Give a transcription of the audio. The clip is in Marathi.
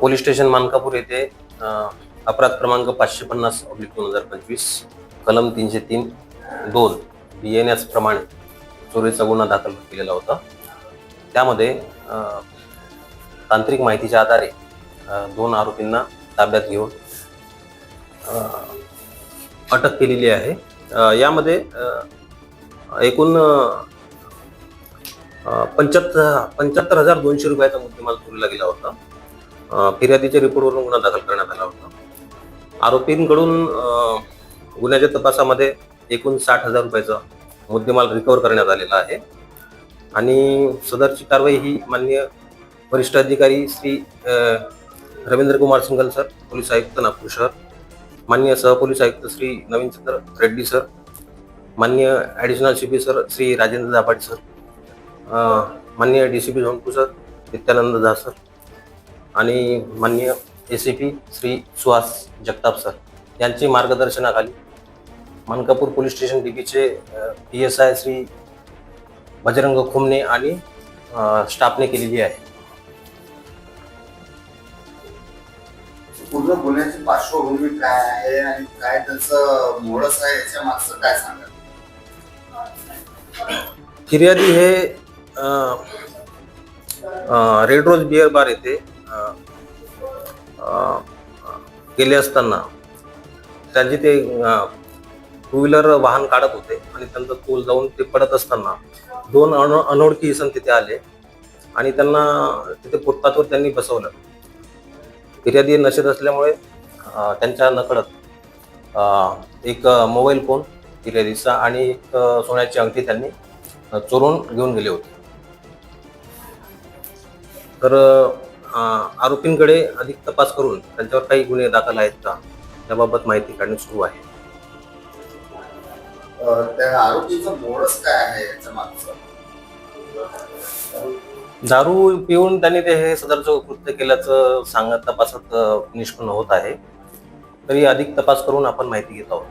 पोलीस स्टेशन मानकापूर येथे अपराध क्रमांक 550/2025 कलम 303(2) BNS प्रमाणे चोरीचा गुन्हा दाखल केलेला होता. त्यामध्ये तांत्रिक माहितीच्या आधारे 2 आरोपींना ताब्यात घेऊन अटक केलेली आहे. यामध्ये एकूण 75,200 रुपयाचा मुद्देमाल चोरीला गेला होता. फिर्यादीच्या रिपोर्टवरून गुन्हा दाखल करण्यात आला होता. आरोपींकडून गुन्ह्याच्या तपासामध्ये एकूण 60,000 रुपयाचा मुद्देमाल रिकव्हर करण्यात आलेला आहे आणि सदरची कारवाई ही माननीय वरिष्ठ अधिकारी श्री रवींद्र कुमार सिंगल सर, पोलीस आयुक्त नागपूर शहर, माननीय सहपोलीस आयुक्त श्री नवीनचंद्र रेड्डी सर, माननीय additional CP sir Shri Rajendra Dabhade sir, माननीय DCP झोनपूर सर नित्यानंद झा सर आणि माननीय ACP श्री सुहास जगताप सर यांची मार्गदर्शनाखाली मानकापूर पोलीस स्टेशन DPचे PSI श्री बजरंग खुमने आणि स्टाफने केलेली आहे. पूर्ण गुन्ह्याची पार्श्वभूमी काय आहे आणि काय त्याचं मोडस आहे याच्या मागचं काय सांगा? फिर्यादी हे रेड रोज बिअर बार येथे गेले असताना त्यांची ते 2 व्हीलर वाहन काढत होते आणि त्यांचा तोल जाऊन ते पडत असताना 2 अनोळखी इसम तिथे आले आणि त्यांना तिथे फुटपाथवर त्यांनी बसवलं. फिर्यादी नशेत असल्यामुळे त्यांच्या नकळत एक मोबाईल फोन फिर्यादीचा आणि एक सोन्याची अंगठी त्यांनी चोरून घेऊन गेले होते. तर आरोपींकडे अधिक तपास करून त्यांच्यावर काही गुन्हे दाखल आहेत का याबाबत माहिती काढणे सुरू आहे. त्या आरोपीचं मोडस काय आहे याच्या मागचं? दारू पिऊन त्यांनी हे सदरचं कृत्य केल्याचं सांगत तपासात निष्पन्न होत आहे. तरी अधिक तपास करून आपण माहिती घेत आहोत.